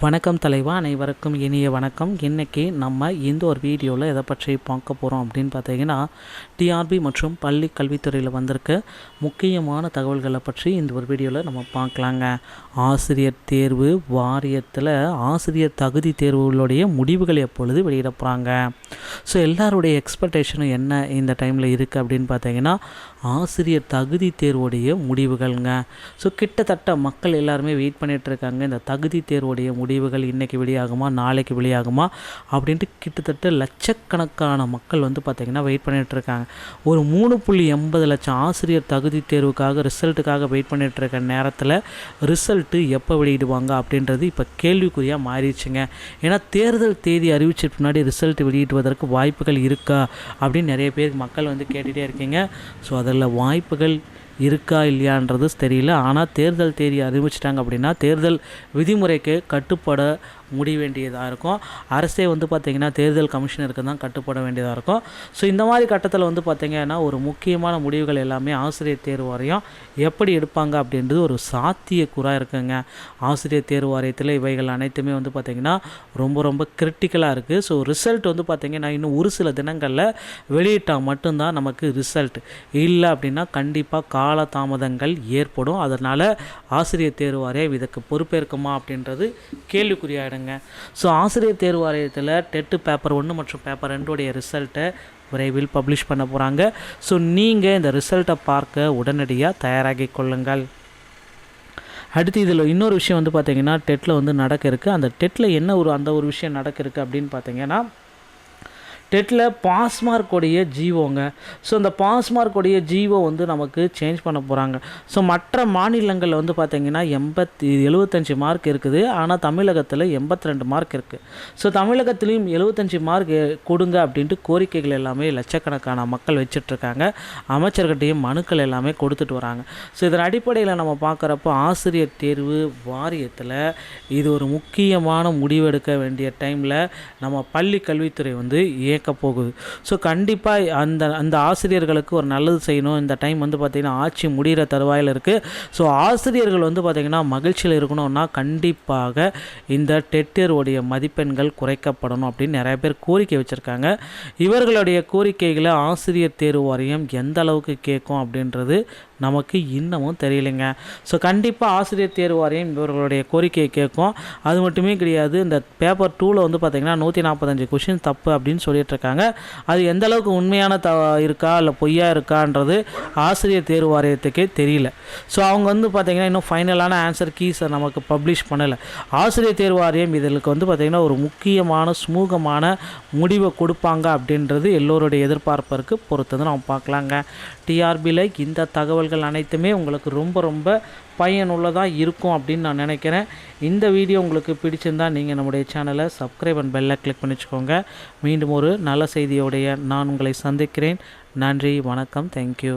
வணக்கம் தலைவா, அனைவருக்கும் இனிய வணக்கம். இன்றைக்கி நம்ம இந்த ஒரு வீடியோவில் எதை பற்றி பார்க்க போகிறோம் அப்படின்னு பார்த்தீங்கன்னா, டிஆர்பி மற்றும் பள்ளி கல்வித்துறையில் வந்திருக்க முக்கியமான தகவல்களை பற்றி இந்த ஒரு வீடியோவில் நம்ம பார்க்கலாங்க. ஆசிரியர் தேர்வு வாரியத்தில் ஆசிரியர் தகுதி தேர்வுகளுடைய முடிவுகள் எப்பொழுது வெளியிட போகிறாங்க? ஸோ எல்லாருடைய எக்ஸ்பெக்டேஷனும் என்ன இந்த டைமில் இருக்குது அப்படின்னு பார்த்தீங்கன்னா, ஆசிரியர் தகுதி தேர்வுடைய முடிவுகள்ங்க. ஸோ கிட்டத்தட்ட மக்கள் எல்லாருமே வெயிட் பண்ணிகிட்ருக்காங்க. இந்த தகுதி தேர்வுடைய முடிவுகள் இன்றைக்கி வெளியாகுமா, நாளைக்கு வெளியாகுமா அப்படின்ட்டு கிட்டத்தட்ட லட்சக்கணக்கான மக்கள் பார்த்திங்கன்னா வெயிட் பண்ணிகிட்ருக்காங்க. ஒரு 3.80 லட்சம் ஆசிரியர் தகுதி தேர்வுக்காக ரிசல்ட்டுக்காக வெயிட் பண்ணிகிட்ருக்க நேரத்தில் ரிசல்ட்டு எப்போ வெளியிடுவாங்க அப்படின்றது இப்போ கேள்விக்குறியாக மாறிடுச்சுங்க. ஏன்னா தேர்தல் தேதி அறிவிச்சிட்டு முன்னாடி ரிசல்ட் வெளியிடுவதற்கு வாய்ப்புகள் இருக்கா அப்படின்னு நிறைய பேர் மக்கள் கேட்டுகிட்டே இருக்கீங்க. ஸோ அதில் வாய்ப்புகள் இருக்கா இல்லையான்றது தெரியல. ஆனால் தேர்தல் தேதி அறிவிச்சிட்டாங்க அப்படின்னா தேர்தல் விதிமுறைக்கு கட்டுப்பட முடிய வேண்டியதாக இருக்கும். அரசே பார்த்திங்கன்னா தேர்தல் கமிஷனருக்கு தான் கட்டுப்பட வேண்டியதாக இருக்கும். ஸோ இந்த மாதிரி கட்டத்தில் பார்த்திங்கன்னா ஒரு முக்கியமான முடிவுகள் எல்லாமே ஆசிரியர் தேர்வு வாரியம் எப்படி எடுப்பாங்க அப்படின்றது ஒரு சாத்தியக்கூறாக இருக்குங்க. ஆசிரியர் தேர்வு வாரியத்தில் இவைகள் அனைத்துமே பார்த்திங்கன்னா ரொம்ப ரொம்ப கிரிட்டிக்கலாக இருக்குது. ஸோ ரிசல்ட் பார்த்திங்கன்னா இன்னும் ஒரு சில தினங்களில் வெளியிட்டால் மட்டும்தான் நமக்கு ரிசல்ட். இல்லை அப்படின்னா கண்டிப்பாக கால தாமதங்கள் ஏற்படும். அதனால் ஆசிரியர் தேர்வு வாரியம் இதுக்கு பொறுப்பேற்குமா அப்படின்றது கேள்விக்குறியாயிடும். ஸோ ஆசிரியர் தேர்வு வாரியத்தில் டெட்டு பேப்பர் 1 மற்றும் பேப்பர் 2 ரிசல்ட்டை விரைவில் பப்ளிஷ் பண்ண போகிறாங்க. ஸோ நீங்கள் இந்த ரிசல்ட்டை பார்க்க உடனடியாக தயாராகி கொள்ளுங்கள். அடுத்து இதில் இன்னொரு விஷயம் பார்த்திங்கன்னா டெட்டில் நடக்க இருக்குது. அந்த டெட்டில் என்ன அந்த ஒரு விஷயம் நடக்க இருக்குது அப்படின்னு பார்த்தீங்கன்னா, டெட்டில் பாஸ் மார்க்கோடைய ஜிஓங்க. ஸோ அந்த பாஸ் மார்க்கோடைய ஜிஓ நமக்கு சேஞ்ச் பண்ண போகிறாங்க. ஸோ மற்ற மாநிலங்களில் பார்த்திங்கன்னா 75 மார்க் இருக்குது. ஆனால் தமிழகத்தில் 82 மார்க் இருக்குது. ஸோ தமிழகத்துலேயும் 75 மார்க் கொடுங்க அப்படின்ட்டு கோரிக்கைகள் எல்லாமே லட்சக்கணக்கான மக்கள் வச்சிட்ருக்காங்க. அமைச்சர்கிட்டையும் மனுக்கள் எல்லாமே கொடுத்துட்டு வராங்க. ஸோ இதன் அடிப்படையில் நம்ம பார்க்குறப்போ ஆசிரியர் தேர்வு வாரியத்தில் இது ஒரு முக்கியமான முடிவெடுக்க வேண்டிய டைமில் நம்ம பள்ளி கல்வித்துறை இயக்க போகுது. ஸோ கண்டிப்பாக அந்த ஆசிரியர்களுக்கு ஒரு நல்லது செய்யணும். இந்த டைம் பார்த்திங்கன்னா ஆட்சி முடிகிற தருவாயில் இருக்குது. ஸோ ஆசிரியர்கள் பார்த்திங்கன்னா மகிழ்ச்சியில் இருக்கணும்னா கண்டிப்பாக இந்த டெட்டருடைய மதிப்பெண்கள் குறைக்கப்படணும் அப்படின்னு நிறைய பேர் கோரிக்கை வச்சுருக்காங்க. இவர்களுடைய கோரிக்கைகளை ஆசிரியர் தேர்வு வாரியம் எந்த அளவுக்கு கேட்கும் அப்படின்றது நமக்கு இன்னமும் தெரியலைங்க. ஸோ கண்டிப்பாக ஆசிரியர் தேர்வு வாரியம் இவர்களுடைய கோரிக்கையை கேட்கும். அது மட்டுமே கிடையாது, இந்த பேப்பர் 2ல் பார்த்திங்கன்னா 145 கொஷின் தப்பு அப்படின்னு சொல்லிகிட்ருக்காங்க. அது எந்த அளவுக்கு உண்மையான இருக்கா இல்லை பொய்யா இருக்கான்றது ஆசிரியர் தேர்வு வாரியத்துக்கே தெரியல. ஸோ அவங்க பார்த்திங்கன்னா இன்னும் ஃபைனலான ஆன்சர் கீஸை நமக்கு பப்ளிஷ் பண்ணலை. ஆசிரியர் தேர்வு வாரியம் இதற்கு பார்த்திங்கன்னா ஒரு முக்கியமான சுமூகமான முடிவை கொடுப்பாங்க அப்படின்றது எல்லோருடைய எதிர்பார்ப்பிற்கு பொறுத்தது நம்ம பார்க்கலாங்க. டிஆர்பியில் இந்த தகவல்கள் அனைத்துமே உங்களுக்கு ரொம்ப ரொம்ப பயனுள்ளதாக இருக்கும் அப்படின்னு நான் நினைக்கிறேன். இந்த வீடியோ உங்களுக்கு பிடிச்சிருந்தால் நீங்கள் நம்முடைய சேனலை சப்ஸ்கிரைப் அண்ட் பெல்லை கிளிக் பண்ணிச்சுக்கோங்க. மீண்டும் ஒரு நல்ல செய்தியோடைய நான் உங்களை சந்திக்கிறேன். நன்றி, வணக்கம், தேங்க்யூ.